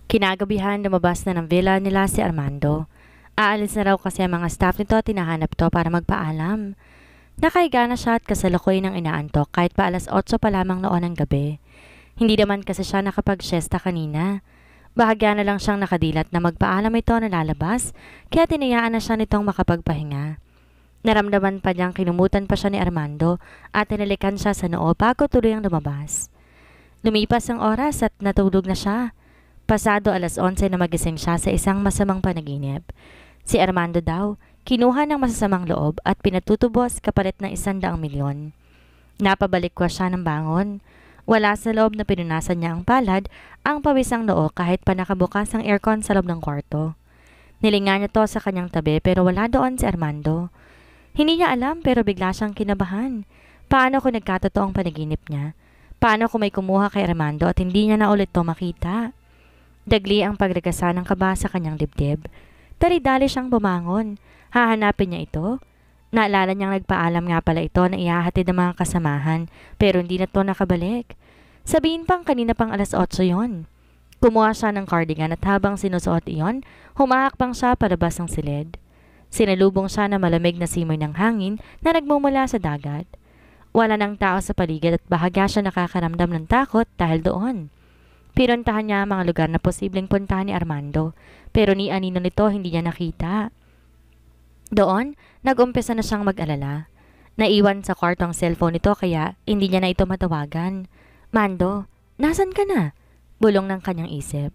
Kinagabihan lumabas na ng villa nila si Armando. Aalis na raw kasi ang mga staff nito tinahanap to para magpaalam. Nakahiga na siya at kasalukuy ng inaantok kahit pa alas 8 pa lamang noon ng gabi. Hindi naman kasi siya nakapag-siesta kanina. Bahagya na lang siyang nakadilat na magpaalam ito na lalabas kaya tinayaan na siya nitong makapagpahinga. Naramdaman pa niyang kinumutan pa siya ni Armando at tinalikan siya sa noo bago tuluyang lumabas. Lumipas ang oras at natulog na siya. Pasado alas 11 na magising siya sa isang masamang panaginip. Si Armando daw, kinuha ng masasamang loob at pinatutubos kapalit ng 100 milyon. Napabalik ko siya ng bangon. Wala sa loob na pinunasan niya ang palad, ang pawisang noo kahit pa nakabukas ang aircon sa loob ng kwarto. Nilinga niya to sa kanyang tabi pero wala doon si Armando. Hindi niya alam pero bigla siyang kinabahan. Paano kung nagkatotoo ang panaginip niya? Paano kung may kumuha kay Armando at hindi niya na ulit to makita? Dagli ang pagragasa ng kaba sa kanyang dibdib. Dali-dali siyang bumangon. Hahanapin niya ito? Naalala niyang nagpaalam nga pala ito na ihahatid ng mga kasamahan pero hindi na to nakabalik. Sabihin pang kanina pang alas 8 yon. Kumuha siya ng cardigan at habang sinusuot iyon, humahakbang siya palabas ng silid. Sinalubong siya na malamig na simoy ng hangin na nagmumula sa dagat. Wala nang tao sa paligid at bahagya siya nakakaramdam ng takot dahil doon. Pinuntahan niya ang mga lugar na posibleng puntahan ni Armando pero ni anino nito hindi niya nakita. Doon, nag-umpisa na siyang mag-alala. Naiwan sa kwarto ang cellphone nito kaya hindi niya na ito matawagan. Mando, nasan ka na? Bulong ng kanyang isip.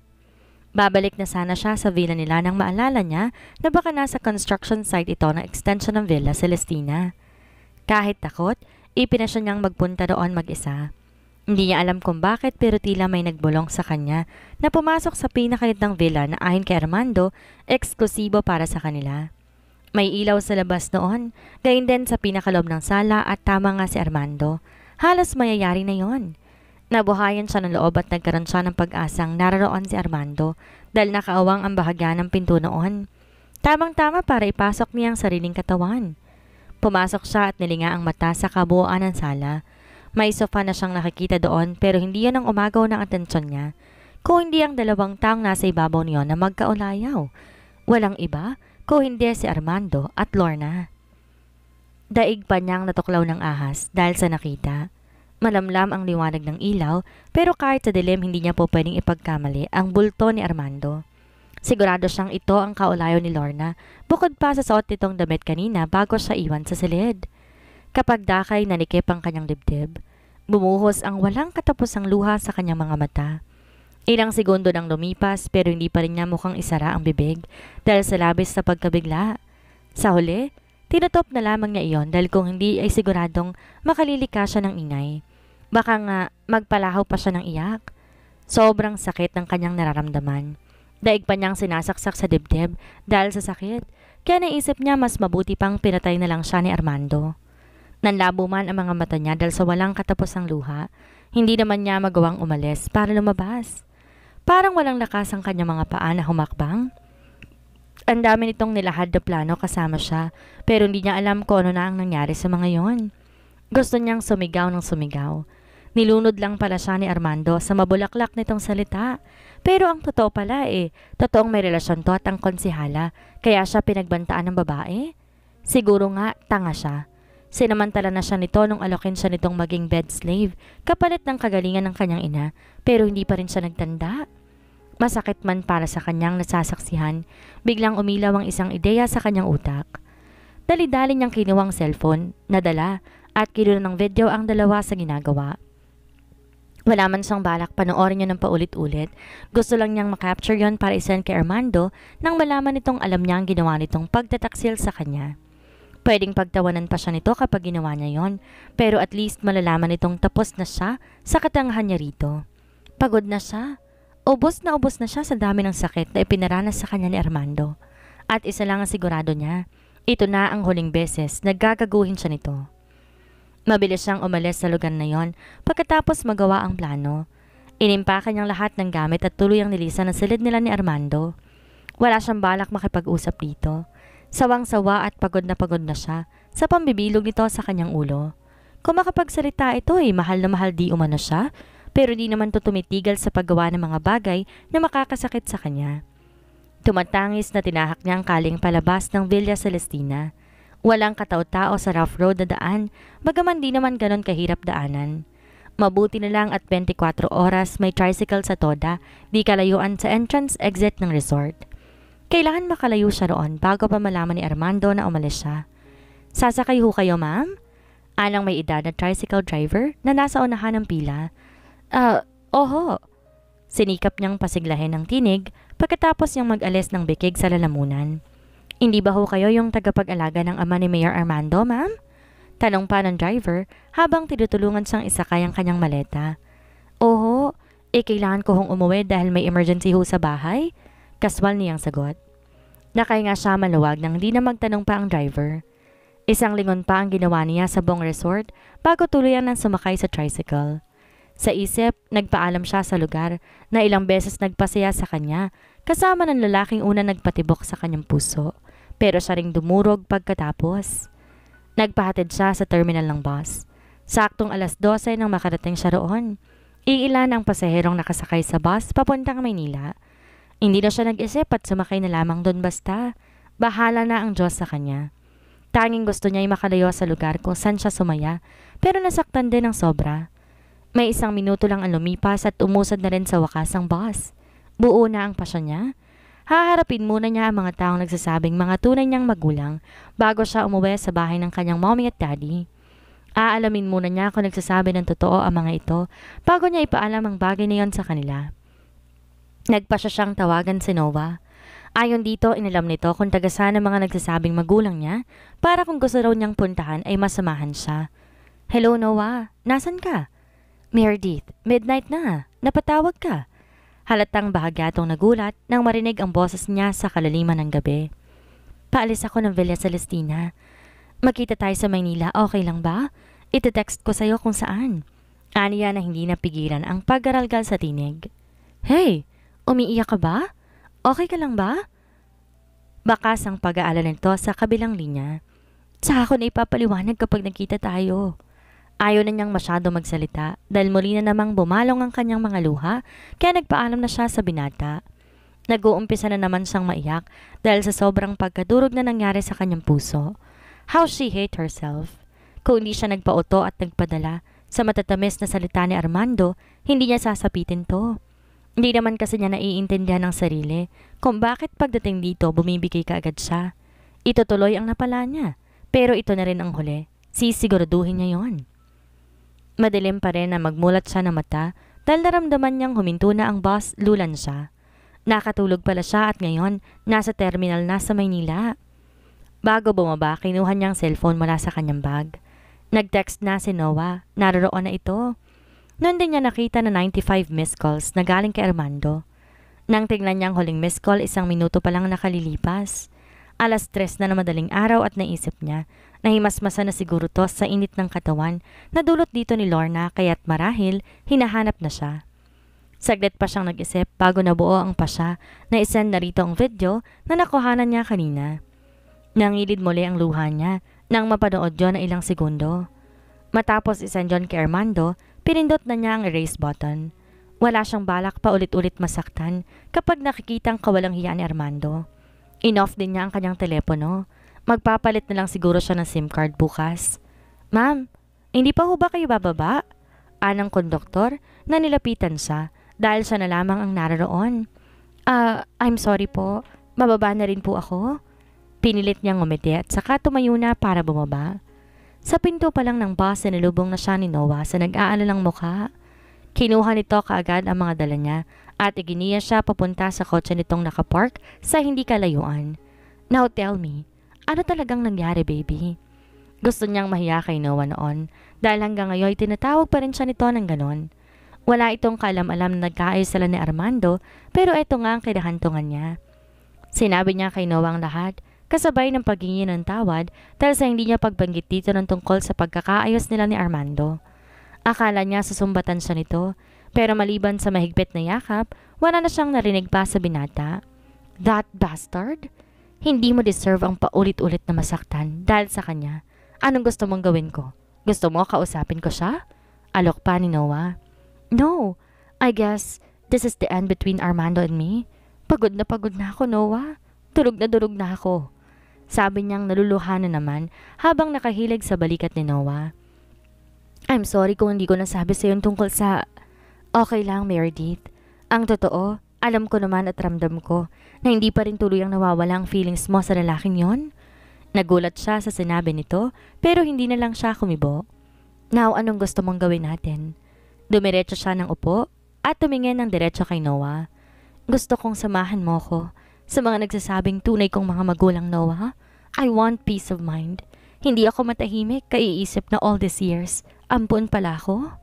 Babalik na sana siya sa villa nila nang maalala niya na baka nasa construction site ito ng extension ng Villa Celestina. Kahit takot, ipinasya niyang magpunta doon mag-isa. Hindi niya alam kung bakit pero tila may nagbulong sa kanya na pumasok sa pinakagandang villa na ayon kay Armando, eksklusibo para sa kanila. May ilaw sa labas noon, gayon din sa pinakalob ng sala at tama nga si Armando. Halos mayayari na yon. Nabuhayan siya ng loob at nagkaroon siya ng pag-asang nararoon si Armando dahil nakaawang ang bahagya ng pinto noon. Tamang-tama para ipasok niya ang sariling katawan. Pumasok siya at nilinga ang mata sa kabuuan ng sala. May sofa na siyang nakikita doon pero hindi yan ang umagaw ng atensyon niya. Kung hindi ang dalawang taong nasa ibabaw niyon na magkaulayaw. Walang iba, kung hindi si Armando at Lorna. Daig pa niyang natuklaw ng ahas dahil sa nakita. Malamlam ang liwanag ng ilaw pero kahit sa dilim hindi niya po pwedeng ipagkamali ang bulto ni Armando. Sigurado siyang ito ang kaulayo ni Lorna bukod pa sa suot nitong damit kanina bago siya iwan sa silid. Kapag dakay nanikip ang kanyang dibdib, bumuhos ang walang katapusang luha sa kanyang mga mata. Ilang segundo nang lumipas pero hindi pa rin niya mukhang isara ang bibig dahil sa labis na pagkabigla. Sa huli, tinutop na lamang niya iyon dahil kung hindi ay siguradong makalilika siya ng ingay. Baka nga magpalahaw pa siya ng iyak. Sobrang sakit ng kanyang nararamdaman. Daig pa niyang sinasaksak sa dibdib dahil sa sakit kaya naisip niya mas mabuti pang pinatay na lang siya ni Armando. Nanlabo man ang mga mata niya dahil sa walang katapusang luha. Hindi naman niya magawang umalis para lumabas. Parang walang lakas ang kanyang mga paa na humakbang. Ang dami nitong nilahad na plano kasama siya pero hindi niya alam kung ano na ang nangyari sa mga yon. Gusto niyang sumigaw ng sumigaw. Nilunod lang pala siya ni Armando sa mabulaklak nitong salita. Pero ang totoo pala totoong may relasyon to at ang konsihala kaya siya pinagbantaan ng babae. Siguro nga tanga siya. Sinamantala na siya nito nung alokin siya nitong maging bed slave kapalit ng kagalingan ng kanyang ina pero hindi pa rin siya nagtanda. Masakit man para sa kanyang nasasaksihan, biglang umilaw ang isang ideya sa kanyang utak. Dali-dali niyang kinuha ang cellphone, nadala at kinuha ng video ang dalawa sa ginagawa. Wala man siyang balak panoorin niya ng paulit-ulit. Gusto lang niyang makapture yon para isend kay Armando nang malaman nitong alam niya ang ginawa nitong pagtataksil sa kanya. Pwedeng pagtawanan pa siya nito kapag ginawa niya yon, pero at least malalaman nitong tapos na siya sa katangahan niya rito. Pagod na siya. Ubos na siya sa dami ng sakit na ipinaranas sa kanya ni Armando. At isa lang ang sigurado niya, ito na ang huling beses na gagaguhin siya nito. Mabilis siyang umalis sa lugar na yon pagkatapos magawa ang plano. Inimpakan niyang lahat ng gamit at tuluyang nilisan ang silid nila ni Armando. Wala siyang balak makipag-usap dito. Sawang-sawa at pagod na siya sa pambibilog nito sa kanyang ulo. Kung makapagsalita ito mahal na mahal di umano siya, pero di naman to tumitigal sa paggawa ng mga bagay na makakasakit sa kanya. Tumatangis na tinahak niya ang kaling palabas ng Villa Celestina. Walang katao-tao sa rough road na daan, bagaman di naman ganon kahirap daanan. Mabuti na lang at 24 oras may tricycle sa Toda, di kalayuan sa entrance-exit ng resort. Kailangan makalayo siya roon bago pa malaman ni Armando na umalis siya. Sasakay ho kayo, ma'am? Anang may edad na tricycle driver na nasa unahan ng pila. Oho. Sinikap niyang pasiglahin ng tinig pagkatapos niyang mag-alis ng bikig sa lalamunan. Hindi ba ho kayo yung tagapag-alaga ng ama ni Mayor Armando, ma'am? Tanong pa ng driver habang tinutulungan siyang isakay ang kanyang maleta. Oho, kailangan ko hong umuwi dahil may emergency ho sa bahay? Kaswal niyang sagot. Nakahinga siya maluwag nang di na magtanong pa ang driver. Isang lingon pa ang ginawa niya sa buong resort bago tuluyan ng sumakay sa tricycle. Sa isip, nagpaalam siya sa lugar na ilang beses nagpasaya sa kanya kasama ng lalaking una nagpatibok sa kanyang puso. Pero siya ring dumurog pagkatapos. Nagpahatid siya sa terminal ng bus. Saktong 12:00 nang makarating siya roon. Iilan ang pasaherong nakasakay sa bus papuntang Maynila. Hindi na siya nag-isip at sumakay na lamang doon basta. Bahala na ang Diyos sa kanya. Tanging gusto niya ay makalayo sa lugar kung saan siya sumaya, pero nasaktan din ng sobra. May 1 minuto lang ang lumipas at umusad na rin sa wakas ang bus. Buo na ang pasya niya. Haharapin muna niya ang mga taong nagsasabing mga tunay niyang magulang bago siya umuwi sa bahay ng kanyang mommy at daddy. Aalamin muna niya kung nagsasabi ng totoo ang mga ito bago niya ipaalam ang bagay na yon sa kanila. Nagpasya siyang tawagan si Noah. Ayon dito, inalam nito kung taga-saan ang mga nagsasabing magulang niya para kung gusto raw niyang puntahan ay masamahan siya. Hello Noah, nasan ka? Meredith, midnight na. Napatawag ka. Halatang bahagyatong nagulat nang marinig ang boses niya sa kalaliman ng gabi. Paalis ako ng Villa Celestina. Magkita tayo sa Maynila, okay lang ba? Ite-text ko sa'yo kung saan. Aniya na hindi napigilan ang paggaralgal sa tinig. Hey, umiiyak ka ba? Okay ka lang ba? Bakas ang pag-aalala nito sa kabilang linya. Saka ako na ipapaliwanag kapag nakita tayo. Ayaw na niyang masyado magsalita dahil muli na namang bumalong ang kanyang mga luha kaya nagpaalam na siya sa binata. Nag-uumpisa na naman siyang maiyak dahil sa sobrang pagkadurog na nangyari sa kanyang puso. How she hate herself. Kung hindi siya nagpauto at nagpadala sa matatamis na salita ni Armando, hindi niya sasapitin to. Hindi naman kasi niya naiintindihan ng sarili kung bakit pagdating dito bumibigay kaagad siya. Itutuloy ang napala niya, pero ito na rin ang huli. Sisiguraduhin niya yon. Madilim pa rin na magmulat siya ng mata dahil naramdaman niyang huminto na ang bus, lulan siya. Nakatulog pala siya at ngayon nasa terminal na sa Maynila. Bago bumaba, kinuha niyang cellphone mula sa kanyang bag. Nag-text na si Noah, naroon na ito. Noon din niya nakita na 95 missed calls na galing kay Armando. Nang tingnan niyang huling missed call, 1 minuto pa lang nakalilipas. 3:00 na madaling araw at naisip niya na himasmasa na siguro to sa init ng katawan na dulot dito ni Lorna kaya't marahil hinahanap na siya. Saglit pa siyang nag-isip bago nabuo ang pasya na isend na rito ang video na nakuhanan niya kanina. Nangilid muli ang luha niya nang mapanood yon na ilang segundo. Matapos isend yon kay Armando, pinindot na niya ang erase button. Wala siyang balak pa ulit-ulit masaktan kapag nakikitang kawalang hiya ni Armando. In-off din niya ang kanyang telepono. Magpapalit na lang siguro siya ng SIM card bukas. Ma'am, hindi pa ho ba kayo bababa? Anang konduktor na nilapitan siya dahil siya na lamang ang naroon. I'm sorry po. Mababa na rin po ako. Pinilit niyang ngumiti at saka tumayo na para bumaba. Sa pinto pa lang ng bus, sinalubong na siya ni Noah sa nag-aalalang mukha. Kinuha nito kaagad ang mga dala niya at iginiya siya papunta sa kotse nitong nakapark sa hindi kalayuan. Now tell me, ano talagang nangyari baby? Gusto niyang mahiya kay Noah noon dahil hanggang ngayon tinatawag pa rin siya nito ng ganon. Wala itong kaalam-alam na nagkaayos sila ni Armando pero ito nga ang kinahantungan niya. Sinabi niya kay Noah ang lahat kasabay ng paghingi ng tawad dahil sa hindi niya pagbanggit dito ng tungkol sa pagkakaayos nila ni Armando. Akala niya susumbatan siya nito, pero maliban sa mahigpit na yakap, wala na siyang narinig pa sa binata. That bastard? Hindi mo deserve ang paulit-ulit na masaktan dahil sa kanya. Anong gusto mong gawin ko? Gusto mo kausapin ko siya? Alok pa ni Noah. No, I guess this is the end between Armando and me. Pagod na ako, Noah. Durog na ako. Sabi niyang naluluha na naman habang nakahilig sa balikat ni Noah. I'm sorry kung hindi ko nasabi sa iyo tungkol sa... Okay lang, Meredith. Ang totoo, alam ko naman at ramdam ko na hindi pa rin tuluyang nawawala ang feelings mo sa lalaking yon. Nagulat siya sa sinabi nito pero hindi na lang siya kumibo. Now, anong gusto mong gawin natin? Dumiretso siya ng upo at tumingin ng diretso kay Noah. Gusto kong samahan mo ko sa mga nagsasabing tunay kong mga magulang, Noah. I want peace of mind. Hindi ako matahimik kaiisip na all these years, ampun pala ako.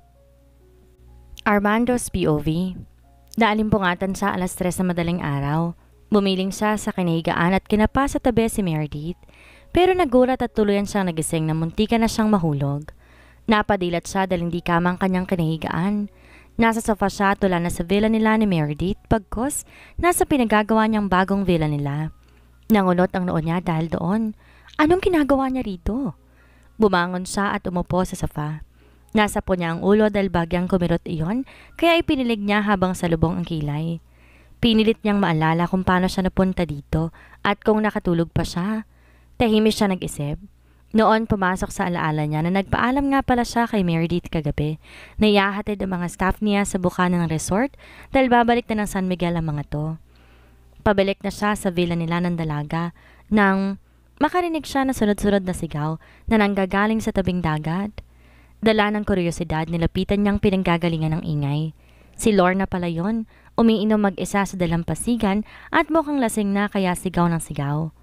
Armando's POV. Naalimpungatan siya alas 3 na madaling araw. Bumiling siya sa kinahigaan at kinapa sa tabi si Meredith. Pero nagulat at tuluyan siyang nagising na muntika na siyang mahulog. Napadilat siya dahil hindi kamang kanyang kinahigaan. Nasa sofa siya tula na sa villa nila ni Meredith pagkos nasa pinagagawa niyang bagong villa nila. Nangunot ang noo niya dahil doon. Anong ginagawa niya rito? Bumangon siya at umupo sa sofa. Nasa po niya ang ulo dahil bagyang kumirot iyon kaya ipinilig niya habang salubong ang kilay. Pinilit niyang maalala kung paano siya napunta dito at kung nakatulog pa siya. Tahimik siya nag-isip. Noon pumasok sa alaala niya na nagpaalam nga pala siya kay Meredith kagabi na iahatid ang mga staff niya sa bukana ng resort dahil babalik na ng San Miguel ang mga to. Pabalik na siya sa villa nila ng dalaga nang makarinig siya na sunod-sunod na sigaw na nanggagaling sa tabing dagat. Dala ng kuryosidad nilapitan niyang pinanggagalingan ng ingay. Si Lorna pala yon, umiinom mag-isa sa dalampasigan at mukhang lasing na kaya sigaw ng sigaw.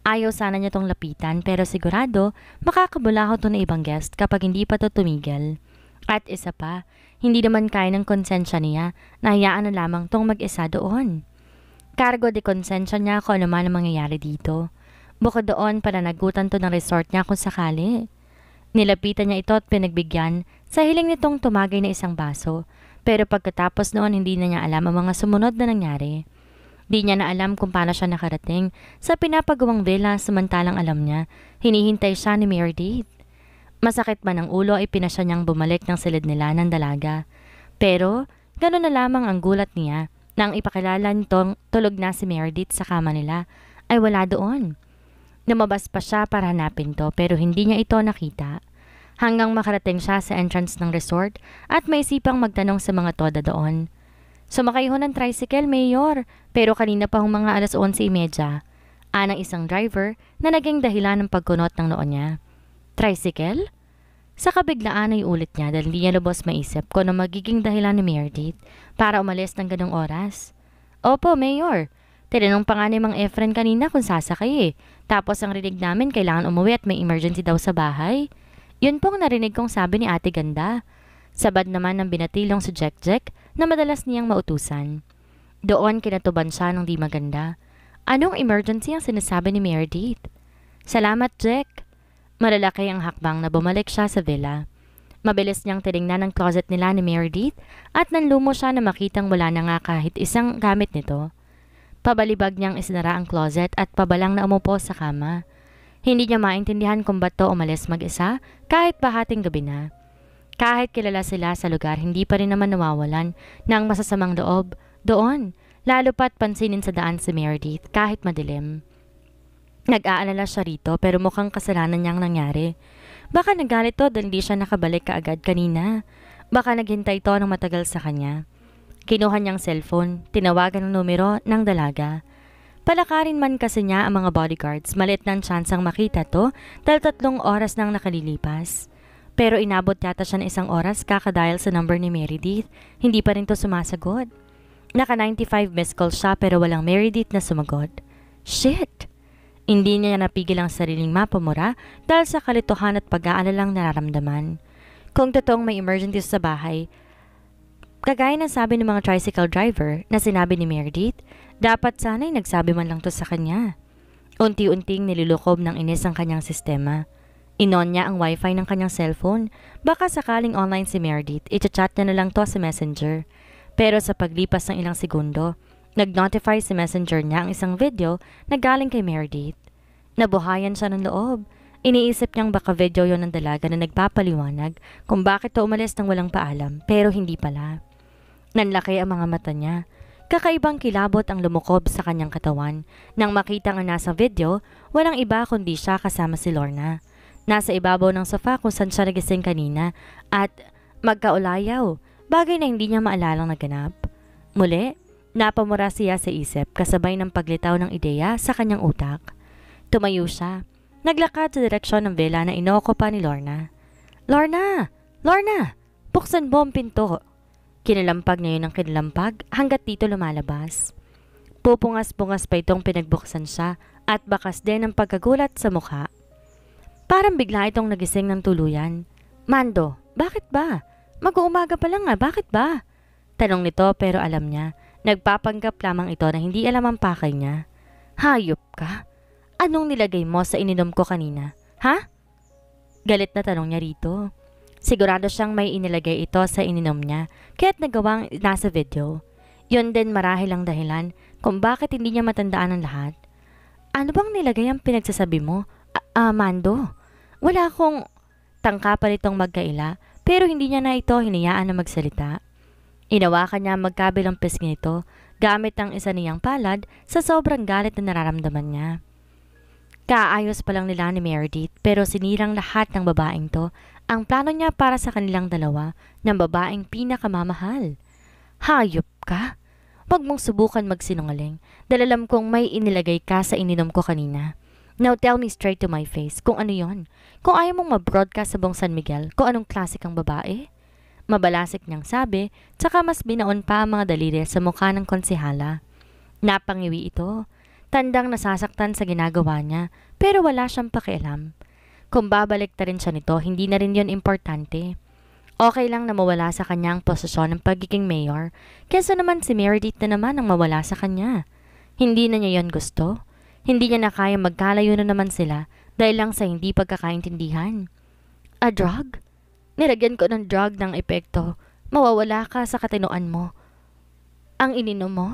Ayaw sana niya tong lapitan pero sigurado makakabulaho to na ibang guest kapag hindi pa to tumigil. At isa pa, hindi naman kaya ng konsensya niya na hayaan na lamang tong mag-isa doon. Cargo de konsensya niya kung ano man ang mangyayari dito. Bukod doon pananagutan to ng resort niya kung sakali. Nilapitan niya ito at pinagbigyan sa hiling nitong tumagay na isang baso pero pagkatapos noon hindi na niya alam ang mga sumunod na nangyari. Di niya na alam kung paano siya nakarating sa pinapagawang villa samantalang alam niya, hinihintay siya ni Meredith. Masakit man ang ulo ay pinasya niyang bumalik ng silid nila ng dalaga. Pero, gano'n na lamang ang gulat niya nang ipakilala nitong tulog na si Meredith sa kama nila ay wala doon. Lumabas pa siya para hanapin to pero hindi niya ito nakita. Hanggang makarating siya sa entrance ng resort at may isipang magtanong sa mga toda doon. Sumakay ho ng tricycle, Mayor, pero kanina pa hong mga alas 11:30. Anang isang driver na naging dahilan ng pagkunot ng noo niya. Tricycle? Sa kabiglaan ay ulit niya dahil hindi niya lubos maisip kung ano magiging dahilan ni Meredith para umalis ng ganong oras. Opo, Mayor. Tinanong pa nga ni Mang Efren kanina kung sasakay eh. Tapos ang rinig namin kailangan umuwi at may emergency daw sa bahay. Yun pong narinig kong sabi ni Ate Ganda. Sabad naman ng binatilong si Jack na madalas niyang mautusan. Doon kinatuban siya ng di maganda. Anong emergency ang sinasabi ni Meredith? Salamat, Jack. Malalaki ang hakbang na bumalik siya sa villa. Mabilis niyang tinignan ang closet nila ni Meredith at nanlumo siya na makitang wala na nga kahit isang gamit nito. Pabalibag niyang isinara ang closet at pabalang na umupo sa kama. Hindi niya maintindihan kung ba't to umalis mag-isa kahit bahating gabi na. Kahit kilala sila sa lugar, hindi pa rin naman nawawalan ng masasamang loob doon, lalo pat pansinin sa daan si Meredith kahit madilim. Nag-aalala siya rito pero mukhang kasalanan niyang nangyari. Baka nagalit to dahil hindi siya nakabalik kaagad kanina. Baka naghintay to ng matagal sa kanya. Kinuha niyang cellphone, tinawagan ang numero ng dalaga. Palakarin man kasi niya ang mga bodyguards, malit ng tsansang makita to dahil 3 oras nang nakalilipas. Pero inabot yata siya ng 1 oras kakadial sa number ni Meredith. Hindi pa rin to sumasagot. Naka 95 missed call siya pero walang Meredith na sumagot. Shit! Hindi niya napigil ang sariling mapamura dahil sa kalituhan at pag-aalalang nararamdaman. Kung totoong may emergency sa bahay, kagaya ng sabi ng mga tricycle driver na sinabi ni Meredith, dapat sana'y nagsabi man lang to sa kanya. Unti-unting nililukob ng inis ang kanyang sistema. Inon niya ang wifi ng kanyang cellphone. Baka sakaling online si Meredith, i-chat niya na lang to sa messenger. Pero sa paglipas ng ilang segundo, nag-notify si messenger niya ang isang video na galing kay Meredith. Nabuhayan siya ng loob. Iniisip niyang baka video yon ng dalaga na nagpapaliwanag kung bakit to umalis nang walang paalam, pero hindi pala. Nanlaki ang mga mata niya. Kakaibang kilabot ang lumukob sa kanyang katawan. Nang makita ang nasa video, walang iba kundi siya kasama si Lorna. Nasa ibabaw ng sofa kung saan siya nagising kanina at magkaulayaw, bagay na hindi niya maalalang naganap. Muli, napamura siya sa isip kasabay ng paglitaw ng ideya sa kanyang utak. Tumayo siya. Naglakad sa direksyon ng villa na inookupa ni Lorna. Lorna! Lorna! Buksan mo ang pinto! Kinalampag niya yun ng kinalampag hanggat dito lumalabas. Pupungas-pungas pa itong pinagbuksan siya at bakas din ang pagkagulat sa mukha. Parang bigla itong nagising ng tuluyan. Mando, bakit ba? Mag-uumaga pa lang nga, bakit ba? Tanong nito pero alam niya, nagpapanggap lamang ito na hindi alam ang pakay niya. Hayop ka? Anong nilagay mo sa ininom ko kanina? Ha? Galit na tanong niya rito. Sigurado siyang may inilagay ito sa ininom niya kaya't nagawang nasa video. Yun din marahil ang dahilan kung bakit hindi niya matandaan ang lahat. Ano bang nilagay ang pinagsasabi mo? Mando? Wala akong tangka pa nitong magkaila pero hindi niya na ito hinayaan na magsalita. Inawakan niya magkabilang pisngi nito gamit ang isa niyang palad sa sobrang galit na nararamdaman niya. Kaayos pa lang nila ni Meredith pero sinirang lahat ng babaeng to ang plano niya para sa kanilang dalawa ng babaeng pinakamamahal. Hayop ka? Huwag mong subukan magsinungaling dahil alam kong may inilagay ka sa ininom ko kanina. Now tell me straight to my face kung ano yon. Kung ayaw mong mabroadcast sa buong San Miguel kung anong klase kang babae. Mabalasik niyang sabi tsaka mas binaon pa ang mga daliri sa mukha ng konsehala. Napangiwi ito. Tandang nasasaktan sa ginagawa niya pero wala siyang pakialam. Kung babalik ta rin siya nito, hindi na rin yon importante. Okay lang na mawala sa kanya ang posisyon ng pagiging mayor kesa naman si Meredith na naman ang mawala sa kanya. Hindi na niya yon gusto. Hindi niya na kaya magkalayo na naman sila dahil lang sa hindi pagkakaintindihan. A drug? Nilagyan ko ng drug ng epekto. Mawawala ka sa katinoan mo. Ang ininom mo?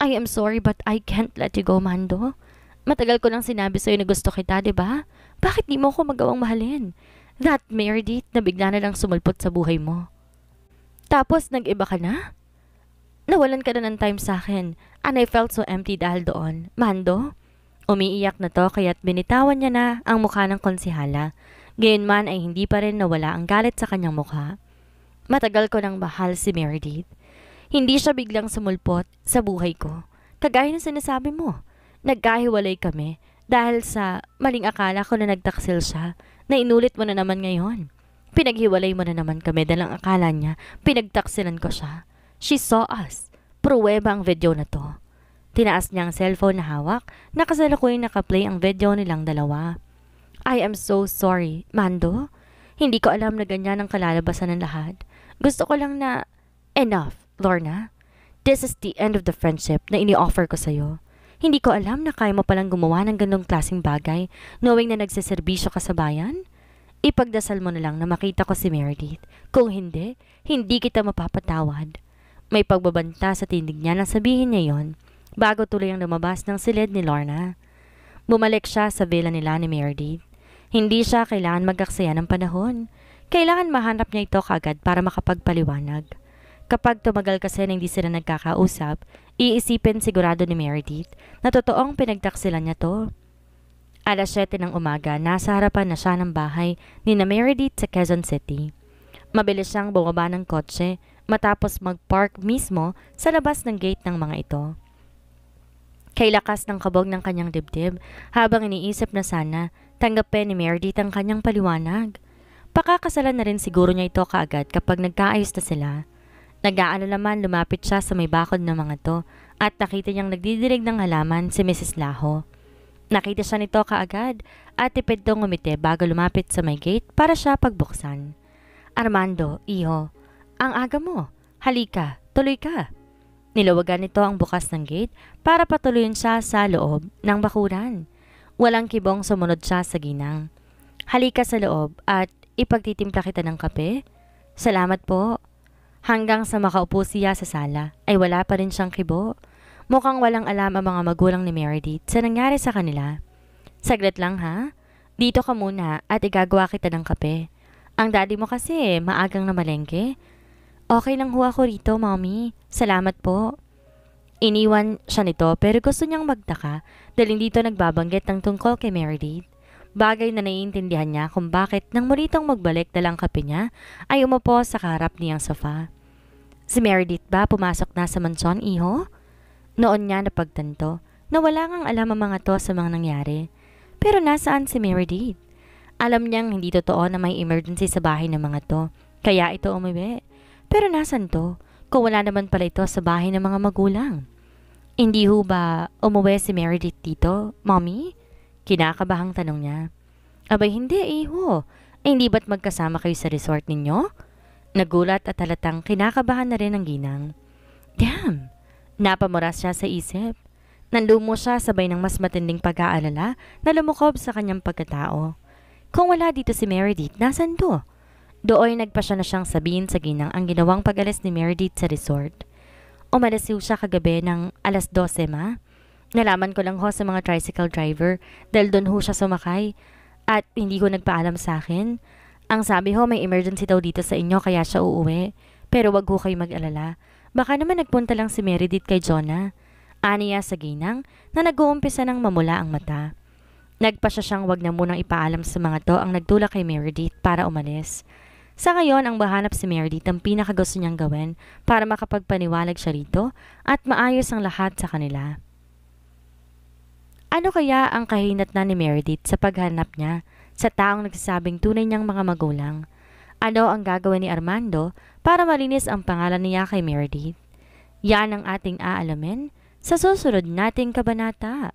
I am sorry but I can't let you go, Mando. Matagal ko nang sinabi sa'yo na gusto kita, diba? Bakit di mo ako magawang mahalin? That Meredith na bigla na lang sumulpot sa buhay mo. Tapos nag-iba ka na? Nawalan ka na ng time sa akin and I felt so empty dahil doon. Mando? Umiiyak na to kaya't binitawan niya na ang mukha ng konsehala. Gayunman ay hindi pa rin nawala ang galit sa kanyang mukha. Matagal ko nang mahal si Meredith. Hindi siya biglang sumulpot sa buhay ko. Kagaya ng sinasabi mo, nagkahiwalay kami dahil sa maling akala ko na nagtaksil siya na inulit mo na naman ngayon. Pinaghiwalay mo na naman kami dahil ang akala niya pinagtaksilan ko siya. She saw us. Pruweba ang video na to. Tinaas niya ang cellphone na hawak na kasalukuyang nakaplay ang video nilang dalawa. I am so sorry, Mando. Hindi ko alam na ganyan ang kalalabasan ng lahat. Gusto ko lang na enough. Lorna, this is the end of the friendship na ini-offer ko sa'yo. Hindi ko alam na kaya mo palang gumawa ng ganong klaseng bagay knowing na nagsiservisyo ka sa bayan. Ipagdasal mo na lang na makita ko si Meredith. Kung hindi, hindi kita mapapatawad. May pagbabanta sa tindig niya nang sabihin niya yon bago tuloy ang lumabas ng silid ni Lorna. Bumalik siya sa villa nila ni Meredith. Hindi siya kailangan mag-aksaya ng panahon. Kailangan mahanap niya ito kaagad para makapagpaliwanag. Kapag tumagal kasi na hindi sila nagkakausap, iisipin sigurado ni Meredith na totoong pinagtaksilan niya to. Alas 7 ng umaga, nasa harapan na siya ng bahay ni na Meredith sa Quezon City. Mabilis siyang bumaba ng kotse matapos mag-park mismo sa labas ng gate ng mga ito. Kay lakas ng kabog ng kanyang dibdib habang iniisip na sana tanggapin ni Meredith ang kanyang paliwanag. Pakakasalan na rin siguro niya ito kaagad kapag nagkaayos na sila. Nag-aano naman lumapit siya sa may bakod ng mga to at nakita niyang nagdidirig ng halaman si Mrs. Laho. Nakita siya nito kaagad at tipid tong umiti bago lumapit sa may gate para siya pagbuksan. Armando, iho, ang aga mo. Halika, tuloy ka. Nilawagan nito ang bukas ng gate para patuloyin siya sa loob ng bakuran. Walang kibong sumunod siya sa ginang. Halika sa loob at ipagtitimpla kita ng kape. Salamat po. Hanggang sa makaupo siya sa sala ay wala pa rin siyang kibo. Mukhang walang alam ang mga magulang ni Meredith sa nangyari sa kanila. Saglit lang ha? Dito ka muna at igagawa kita ng kape. Ang daddy mo kasi maagang na malengke. Okay lang ho ako rito, mommy. Salamat po. Iniwan siya nito pero gusto niyang magtaka dahil hindi ito nagbabanggit ng tungkol kay Meredith. Bagay na naiintindihan niya kung bakit nang muli itong magbalik dalang kape niya ay umupo sa kaharap niyang sofa. Si Meredith ba pumasok na sa mansyon, iho? Noon niya napagtanto na wala ngang alam ang mga to sa mga nangyari. Pero nasaan si Meredith? Alam niyang hindi totoo na may emergency sa bahay ng mga to, kaya ito umuwi. Pero nasan to? Kung wala naman pala ito sa bahay ng mga magulang. Hindi ho ba umuwi si Meredith dito, mommy? Kinakabahang tanong niya. Abay hindi, iho. Hindi ba't magkasama kayo sa resort ninyo? Nagulat at halatang kinakabahan na rin ang ginang. Damn! Napamuras siya sa isip. Nanlumo siya sabay ng mas matinding pag-aalala na lumukob sa kanyang pagkatao. Kung wala dito si Meredith, nasan to? Dooy nagpasya na siyang sabihin sa ginang ang ginawang pag-alis ni Meredith sa resort. Umalis siya kagabi ng 12:00, ma. Nalaman ko lang ho sa mga tricycle driver dahil doon ho siya sumakay at hindi ko nagpaalam sa akin. Ang sabi ho may emergency daw dito sa inyo kaya siya uuwi. Pero wag ho kayo mag-alala. Baka naman nagpunta lang si Meredith kay Jonah. Aniya sa ginang na nag-uumpisa ng mamula ang mata. Nagpasya siyang wag na munang ipaalam sa mga to ang nagtulak kay Meredith para umalis. Sa ngayon, ang mahanap si Meredith ang pinakagusto niyang gawin para makapagpaniwalag siya rito at maayos ang lahat sa kanila. Ano kaya ang kahinatnan ni Meredith sa paghanap niya sa taong nagsasabing tunay niyang mga magulang? Ano ang gagawin ni Armando para malinis ang pangalan niya kay Meredith? Yan ang ating aalamin sa susunod nating kabanata.